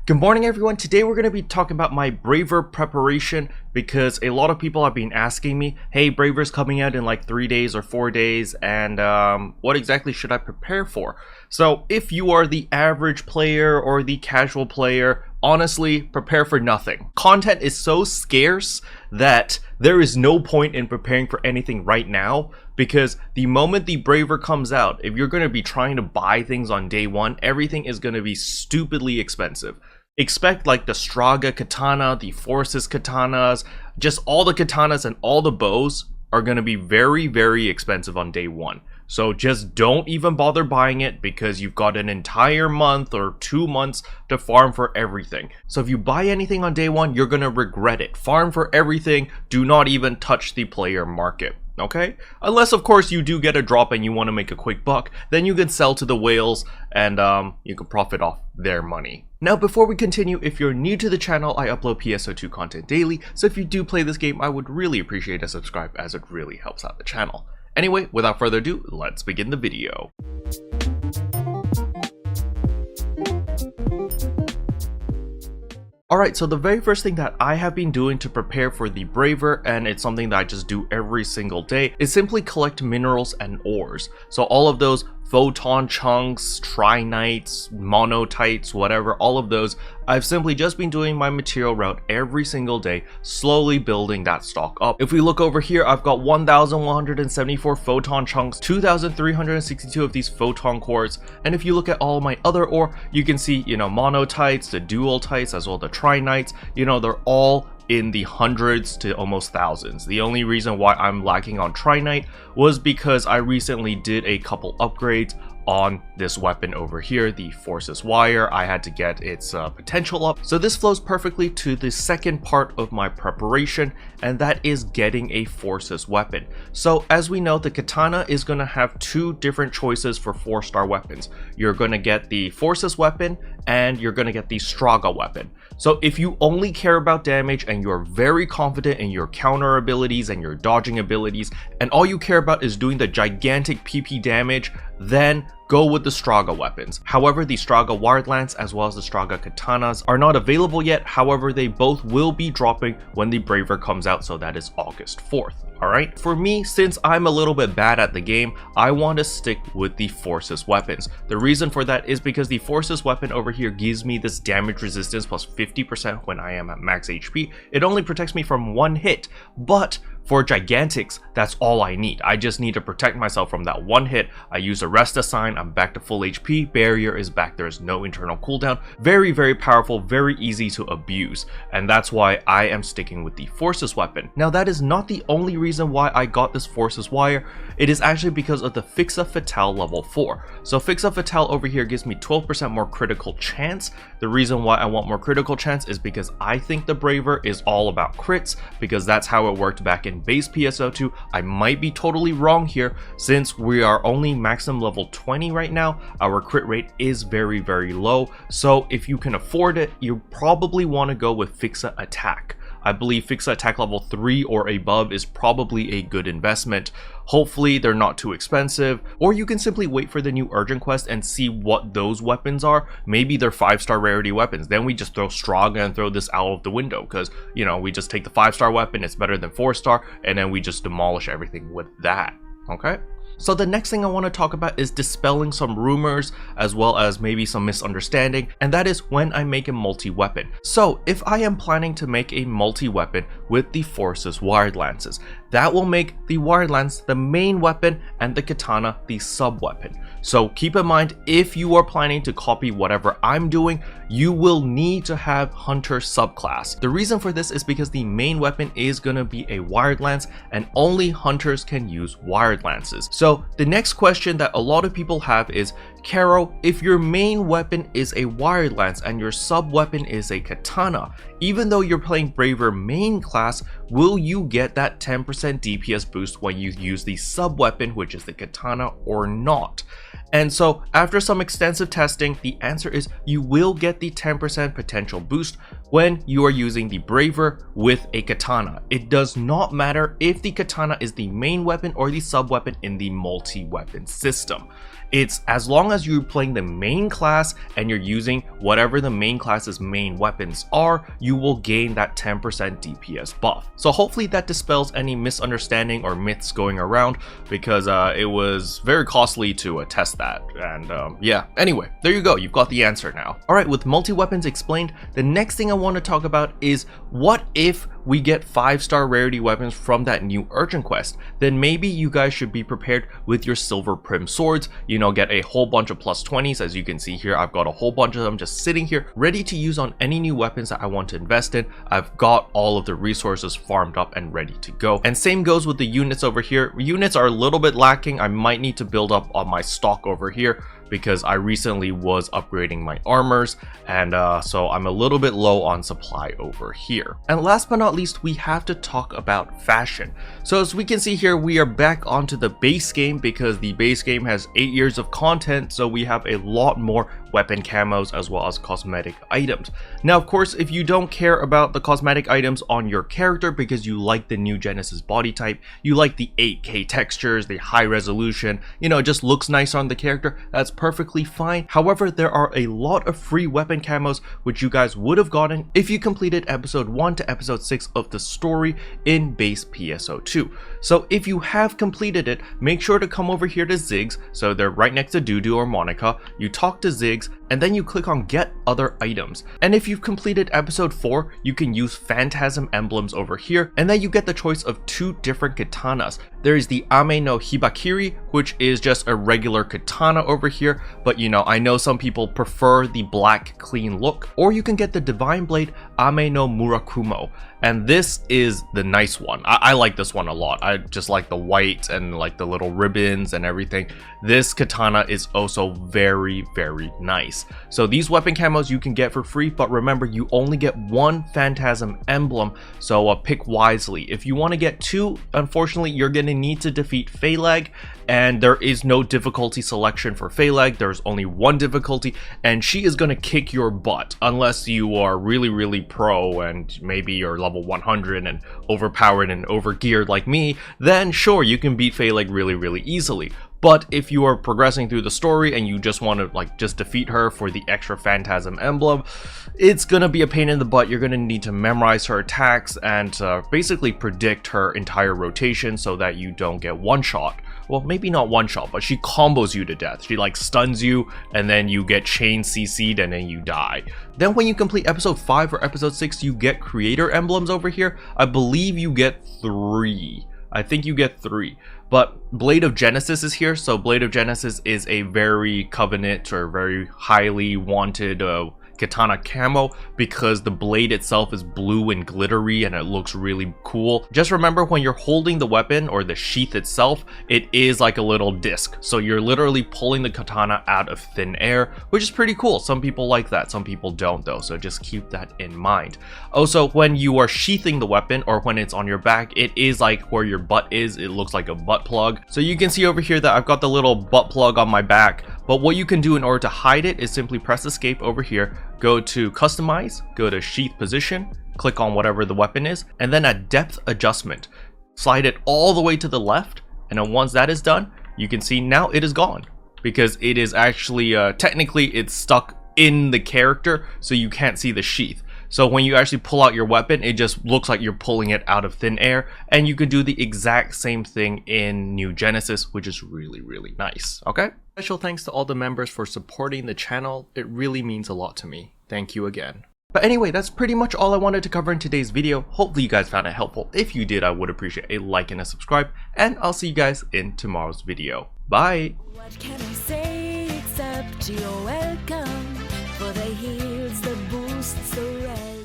Good morning everyone. Today we're going to be talking about my Braver preparation because a lot of people have been asking me, hey, Braver's coming out in like 3 days or 4 days and what exactly should I prepare for? So if you are the average player or the casual player, honestly, prepare for nothing. Content is so scarce that there is no point in preparing for anything right now, because the moment the Braver comes out, if you're going to be trying to buy things on day one, everything is going to be stupidly expensive. Expect like the Straga Katana, the Forces Katanas, just all the katanas and all the bows are going to be very, very expensive on day one. So just don't even bother buying it because you've got an entire month or 2 months to farm for everything. So if you buy anything on day one, you're going to regret it. Farm for everything. Do not even touch the player market. Okay? Unless of course you do get a drop and you want to make a quick buck, then you can sell to the whales and you can profit off their money. Now before we continue, if you're new to the channel, I upload PSO2 content daily, so if you do play this game, I would really appreciate a subscribe as it really helps out the channel. Anyway, without further ado, let's begin the video. Alright, so the very first thing that I have been doing to prepare for the Braver, and it's something that I just do every single day, is simply collect minerals and ores. So all of those photon chunks, trinites, monotites, whatever, all of those, I've simply just been doing my material route every single day, slowly building that stock up. If we look over here, I've got 1,174 photon chunks, 2,362 of these photon cores, and if you look at all my other ore, you can see, monotites, the dualtites, as well the trinites, they're all in the hundreds to almost thousands. The only reason why I'm lacking on trinite was because I recently did a couple upgrades on this weapon over here, the Forces Wire. I had to get its potential up. So this flows perfectly to the second part of my preparation, and that is getting a Forces weapon. So as we know, the Katana is going to have two different choices for 4-star weapons. You're going to get the Forces weapon and you're going to get the Straga weapon. So if you only care about damage and you're very confident in your counter abilities and your dodging abilities, and all you care about is doing the gigantic PP damage, then go with the Straga weapons. However, the Straga Wired Lance as well as the Straga Katanas are not available yet. However, they both will be dropping when the Braver comes out, so that is August 4th. Alright, for me, since I'm a little bit bad at the game, I want to stick with the Forces weapons. The reason for that is because the Forces weapon over here gives me this damage resistance plus 50% when I am at max HP. It only protects me from one hit, but for Gigantics, that's all I need. I just need to protect myself from that one hit. I use a rest assign, I'm back to full HP, barrier is back, there is no internal cooldown. Very, very powerful, very easy to abuse, and that's why I am sticking with the Forces weapon. Now that is not the only reason why I got this Forces Wire. It is actually because of the Fixa Fatale level 4. So Fixa Fatale over here gives me 12% more critical chance. The reason why I want more critical chance is because I think the Braver is all about crits, because that's how it worked back in base PSO2. I might be totally wrong here, since we are only maximum level 20 right now. Our crit rate is very, very low, so if you can afford it, you probably want to go with Fixa Attack. I believe Fixa Attack level 3 or above is probably a good investment. Hopefully they're not too expensive, or you can simply wait for the new urgent quest and see what those weapons are. Maybe they're 5-star rarity weapons. Then we just throw Straga and throw this out of the window, because we just take the 5-star weapon, it's better than 4-star, and then we just demolish everything with that. Okay? So the next thing I want to talk about is dispelling some rumors as well as maybe some misunderstanding, and that is when I make a multi-weapon. So if I am planning to make a multi-weapon with the Forces Wired Lances, that will make the Wired Lance the main weapon and the Katana the sub-weapon. So keep in mind, if you are planning to copy whatever I'm doing, you will need to have Hunter subclass. The reason for this is because the main weapon is going to be a Wired Lance, and only Hunters can use Wired Lances. So the next question that a lot of people have is, Caro, if your main weapon is a Wired Lance and your sub weapon is a Katana, even though you're playing Braver main class, will you get that 10% DPS boost when you use the sub weapon, which is the Katana, or not? And so after some extensive testing, the answer is you will get the 10% potential boost when you are using the Braver with a Katana. It does not matter if the Katana is the main weapon or the sub weapon in the multi-weapon system. It's as long as you're playing the main class and you're using whatever the main class's main weapons are, you will gain that 10% DPS buff. So hopefully that dispels any misunderstanding or myths going around, because it was very costly to test that. And yeah, anyway, there you go, you've got the answer now. Alright, with multi-weapons explained, the next thing I want to talk about is what if we get 5-star rarity weapons from that new urgent quest? Then maybe you guys should be prepared with your silver Primm swords, you know, get a whole bunch of plus 20s. As you can see here, I've got a whole bunch of them just sitting here ready to use on any new weapons that I want to invest in. I've got all of the resources farmed up and ready to go. And same goes with the units over here. Units are a little bit lacking. I might need to build up on my stock over here, because I recently was upgrading my armors, and so I'm a little bit low on supply over here. And last but not least, we have to talk about fashion. So as we can see here, we are back onto the base game, because the base game has 8 years of content, so we have a lot more weapon camos as well as cosmetic items. Now of course, if you don't care about the cosmetic items on your character because you like the new Genesis body type, you like the 8K textures, the high resolution, you know, it just looks nice on the character, that's perfectly fine. However, there are a lot of free weapon camos which you guys would have gotten if you completed episode 1 to episode 6 of the story in base PSO2. So if you have completed it, make sure to come over here to Ziggs, so they're right next to Dudu or Monica. You talk to Ziggs and then you click on get other items. And if you've completed episode 4, you can use phantasm emblems over here, and then you get the choice of 2 different katanas. There is the Ame no Hibakiri, which is just a regular katana over here, but you know, I know some people prefer the black clean look, or you can get the divine blade Ame no Murakumo, and this is the nice one. I like this one a lot. I just like the white and like the little ribbons and everything. This katana is also very, very nice. So these weapon camos you can get for free, but remember, you only get 1 phantasm emblem, so pick wisely. If you want to get 2, unfortunately you're going to need to defeat Phalag, and there is no difficulty selection for Phalag. There's only 1 difficulty, and she is going to kick your butt unless you are really, really pro and maybe you're level 100 and overpowered and overgeared like me. Then sure, you can beat Phalag really, really easily. But if you are progressing through the story and you just want to like just defeat her for the extra phantasm emblem, it's gonna be a pain in the butt. You're gonna need to memorize her attacks and basically predict her entire rotation so that you don't get one shot. Well, maybe not one shot, but she combos you to death. She like stuns you and then you get chain CC'd and then you die. Then when you complete episode 5 or episode 6, you get creator emblems over here. I believe you get 3. I think you get 3. But Blade of Genesis is here, so Blade of Genesis is a very covenant or very highly wanted katana camo because the blade itself is blue and glittery and it looks really cool. Just remember, when you're holding the weapon or the sheath itself, it is like a little disc, so you're literally pulling the katana out of thin air, which is pretty cool. Some people like that, some people don't though, so just keep that in mind. Also, when you are sheathing the weapon or when it's on your back, it is like where your butt is, it looks like a butt plug. So you can see over here that I've got the little butt plug on my back, but what you can do in order to hide it is simply press escape over here, go to customize, go to sheath position, click on whatever the weapon is, and then at depth adjustment, slide it all the way to the left, and then once that is done, you can see now it is gone because it is actually technically it's stuck in the character, so you can't see the sheath. So when you actually pull out your weapon, it just looks like you're pulling it out of thin air, and you can do the exact same thing in New Genesis, which is really, really nice. Okay? Special thanks to all the members for supporting the channel. It really means a lot to me. Thank you again. But anyway, that's pretty much all I wanted to cover in today's video. Hopefully you guys found it helpful. If you did, I would appreciate a like and a subscribe, and I'll see you guys in tomorrow's video. Bye! What can I say except you're welcome for the heals, the boosts, the rest.